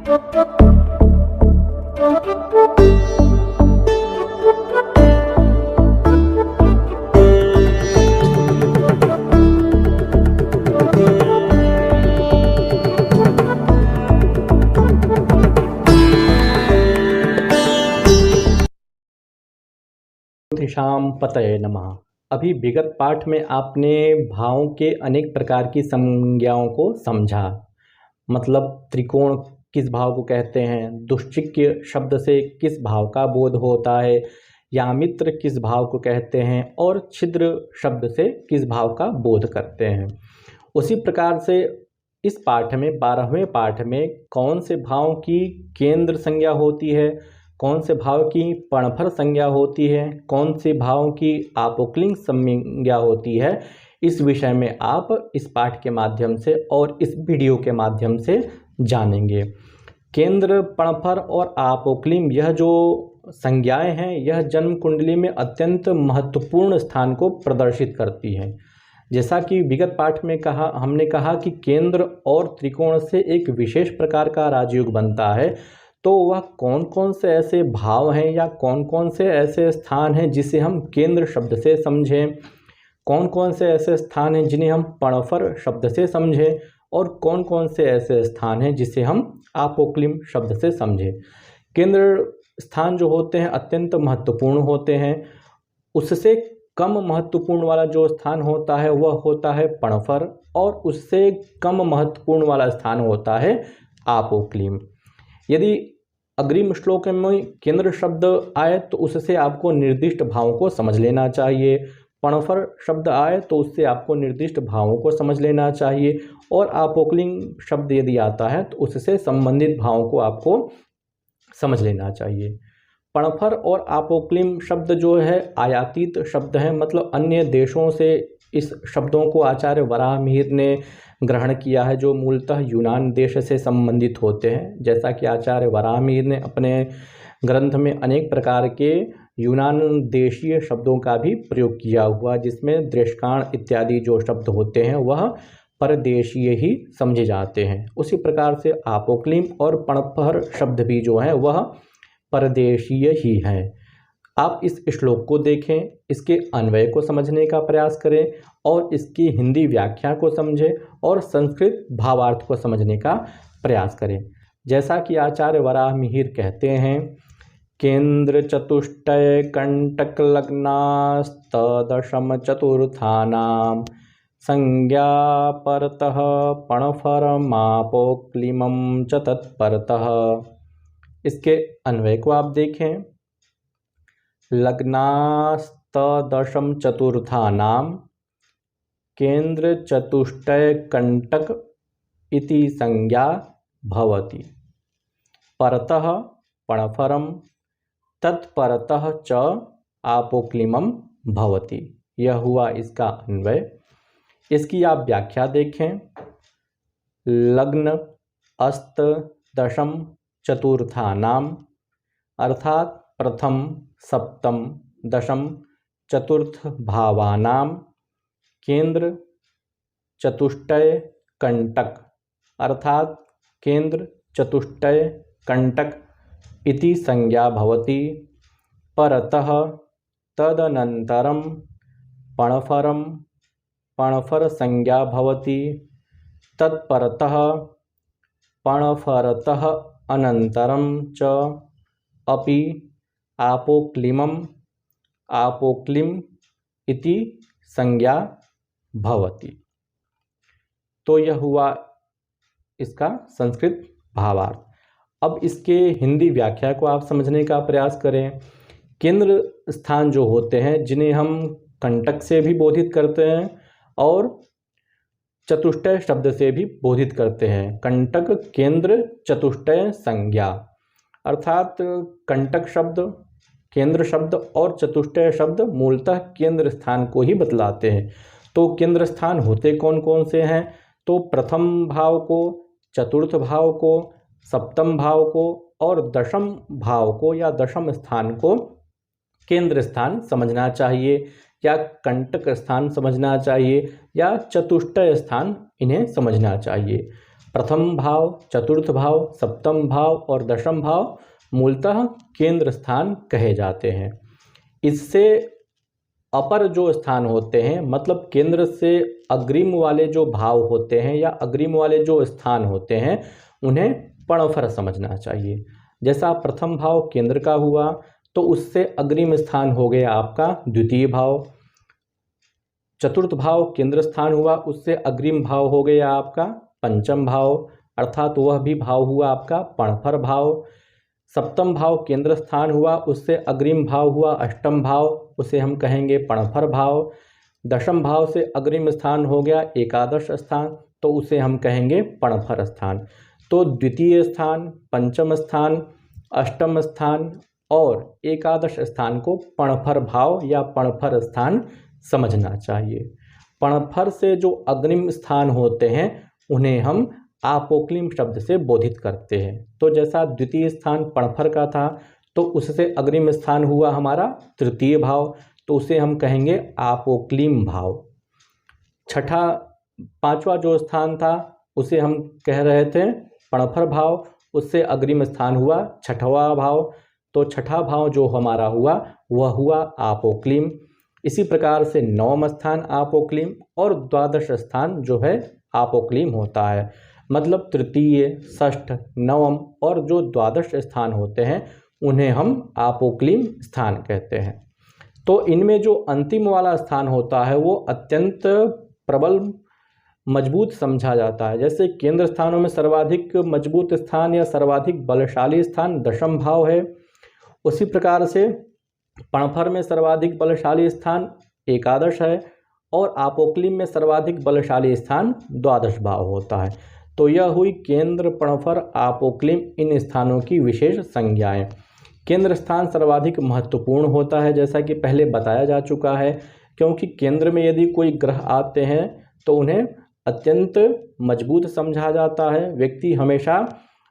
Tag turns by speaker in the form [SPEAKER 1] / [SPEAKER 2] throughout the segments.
[SPEAKER 1] शाम पतये नमः। अभी विगत पाठ में आपने भावों के अनेक प्रकार की संज्ञाओं को समझा। मतलब त्रिकोण किस भाव को कहते हैं, दुश्चिक्य शब्द से किस भाव का बोध होता है, यामित्र किस भाव को कहते हैं और छिद्र शब्द से किस भाव का बोध करते हैं। उसी प्रकार से इस पाठ में 12वें पाठ में कौन से भाव की केंद्र संज्ञा होती है, कौन से भाव की पणफर संज्ञा होती है, कौन से भाव की आपोक्लिंग संज्ञा होती है, इस विषय में आप इस पाठ के माध्यम से और इस वीडियो के माध्यम से जानेंगे। केंद्र, पणफर और आपोक्लिंग यह जो संज्ञाएं हैं यह जन्म कुंडली में अत्यंत महत्वपूर्ण स्थान को प्रदर्शित करती हैं। जैसा कि विगत पाठ में हमने कहा कि केंद्र और त्रिकोण से एक विशेष प्रकार का राजयोग बनता है, तो वह कौन कौन से ऐसे भाव हैं या कौन कौन से ऐसे स्थान हैं जिसे हम केंद्र शब्द से समझें, कौन कौन से ऐसे स्थान हैं जिन्हें हम पणफर शब्द से समझें और कौन कौन से ऐसे स्थान हैं जिसे हम आपोक्लिम शब्द से समझें। केंद्र स्थान जो होते हैं अत्यंत महत्वपूर्ण होते हैं। उससे कम महत्वपूर्ण वाला जो स्थान होता है वह होता है पणफर और उससे कम महत्वपूर्ण वाला स्थान होता है आपोक्लिम। यदि अग्रिम श्लोक में केंद्र शब्द आए तो उससे आपको निर्दिष्ट भावों को समझ लेना चाहिए, पणफर शब्द आए तो उससे आपको निर्दिष्ट भावों को समझ लेना चाहिए और आपोक्लिंग शब्द यदि आता है तो उससे संबंधित भावों को आपको समझ लेना चाहिए। पणफर और आपोक्लिम शब्द जो है आयातित शब्द हैं, मतलब अन्य देशों से इस शब्दों को आचार्य वराहमिहिर ने ग्रहण किया है, जो मूलतः यूनान देश से संबंधित होते हैं। जैसा कि आचार्य वराहमिहिर ने अपने ग्रंथ में अनेक प्रकार के यूनान देशीय शब्दों का भी प्रयोग किया हुआ, जिसमें दृष्काण इत्यादि जो शब्द होते हैं वह परदेशीय ही समझे जाते हैं। उसी प्रकार से आपोक्लिम और पणफर शब्द भी जो हैं वह परदेशीय ही हैं। आप इस श्लोक को देखें, इसके अन्वय को समझने का प्रयास करें और इसकी हिंदी व्याख्या को समझें और संस्कृत भावार्थ को समझने का प्रयास करें। जैसा कि आचार्य वराहमिहिर कहते हैं, केंद्र चतुष्टय कंटक लग्नास्तदशम चतुर्थानाम संज्ञा परतः पणफरमापोक्लिमं च तत्परतः। इसके अन्वय को आप देखें, लग्नास्तदशम चतुर्थानाम केंद्र चतुष्टय कंटक इति संज्ञा भवति, परतः पणफरम तत्परतः च आपोक्लिमम भवति। यह हुआ इसका अन्वय। इसकी आप व्याख्या देखें, लग्न अस्त दशम चतुर्थानाम अर्थात प्रथम सप्तम दशम चतुर्थ भावानाम केंद्र चतुष्टय कंटक अर्थात केंद्र चतुष्टय कंटक इति संज्ञा भवति, परतः तदनन्तरं पणफरम पणफर संज्ञा भवति, तत्परतः पणफरतः अनन्तरं च अपि आपोक्लिमम आपोक्लिम इति संज्ञा भवति। तो यह हुआ इसका संस्कृत भावार्थ। अब इसके हिंदी व्याख्या को आप समझने का प्रयास करें। केंद्र स्थान जो होते हैं जिन्हें हम कंटक से भी बोधित करते हैं और चतुष्टय शब्द से भी बोधित करते हैं। कंटक केंद्र चतुष्टय संज्ञा अर्थात कंटक शब्द, केंद्र शब्द और चतुष्टय शब्द मूलतः केंद्र स्थान को ही बतलाते हैं। तो केंद्र स्थान होते कौन कौन से हैं? तो प्रथम भाव को, चतुर्थ भाव को, सप्तम भाव को और दशम भाव को या दशम स्थान को केंद्र स्थान समझना चाहिए या कंटक स्थान समझना चाहिए या चतुष्टय स्थान इन्हें समझना चाहिए। प्रथम भाव, चतुर्थ भाव, सप्तम भाव और दशम भाव मूलतः केंद्र स्थान कहे जाते हैं। इससे अपर जो स्थान होते हैं, मतलब केंद्र से अग्रिम वाले जो भाव होते हैं या अग्रिम वाले जो स्थान होते हैं, उन्हें पणफर समझना चाहिए। जैसा प्रथम भाव केंद्र का हुआ तो उससे अग्रिम स्थान हो गया आपका द्वितीय भाव। चतुर्थ भाव केंद्र स्थान हुआ, उससे अग्रिम भाव हो गया आपका पंचम भाव, अर्थात वह भी भाव हुआ आपका पणफर भाव। सप्तम भाव केंद्र स्थान हुआ, उससे अग्रिम भाव हुआ अष्टम भाव, उसे हम कहेंगे पणफर भाव। दशम भाव से अग्रिम स्थान हो गया एकादश स्थान, तो उसे हम कहेंगे पणफर स्थान। तो द्वितीय स्थान, पंचम स्थान, अष्टम स्थान और एकादश स्थान को पणफर भाव या पणफर स्थान समझना चाहिए। पणफर से जो अग्रिम स्थान होते हैं उन्हें हम आपोक्लिम शब्द से बोधित करते हैं। तो जैसा द्वितीय स्थान पणफर का था तो उससे अग्रिम स्थान हुआ हमारा तृतीय भाव, तो उसे हम कहेंगे आपोक्लिम भाव। पांचवा जो स्थान था उसे हम कह रहे थे पणफर भाव, उससे अग्रिम स्थान हुआ छठवां भाव, तो छठा भाव जो हमारा हुआ वह हुआ आपोक्लिम। इसी प्रकार से नवम स्थान आपोक्लिम और द्वादश स्थान जो है आपोक्लिम होता है। मतलब तृतीय, षष्ठ, नवम और जो द्वादश स्थान होते हैं उन्हें हम आपोक्लिम स्थान कहते हैं। तो इनमें जो अंतिम वाला स्थान होता है वो अत्यंत प्रबल मजबूत समझा जाता है। जैसे केंद्र स्थानों में सर्वाधिक मजबूत स्थान या सर्वाधिक बलशाली स्थान दशम भाव है, उसी प्रकार से पणफर में सर्वाधिक बलशाली स्थान एकादश है और आपोक्लिम में सर्वाधिक बलशाली स्थान द्वादश भाव होता है। तो यह हुई केंद्र, पणफर, आपोक्लिम इन स्थानों की विशेष संज्ञाएं। केंद्र स्थान सर्वाधिक महत्वपूर्ण होता है, जैसा कि पहले बताया जा चुका है, क्योंकि केंद्र में यदि कोई ग्रह आते हैं तो उन्हें अत्यंत मजबूत समझा जाता है। व्यक्ति हमेशा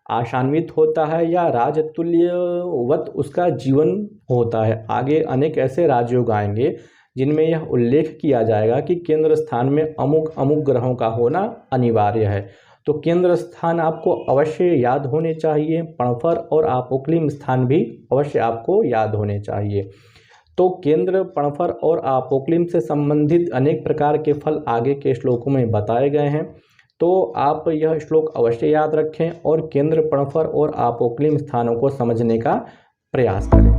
[SPEAKER 1] आशान्वित होता है या राजतुल्यवत उसका जीवन होता है। आगे अनेक ऐसे राजयोग आएंगे जिनमें यह उल्लेख किया जाएगा कि केंद्र स्थान में अमुक अमुक ग्रहों का होना अनिवार्य है। तो केंद्र स्थान आपको अवश्य याद होने चाहिए, पणफर और आपोक्लिम स्थान भी अवश्य आपको याद होने चाहिए। तो केंद्र, पणफर और आपोक्लिम से संबंधित अनेक प्रकार के फल आगे के श्लोकों में बताए गए हैं, तो आप यह श्लोक अवश्य याद रखें और केंद्र, पणफर और आपोक्लिम स्थानों को समझने का प्रयास करें।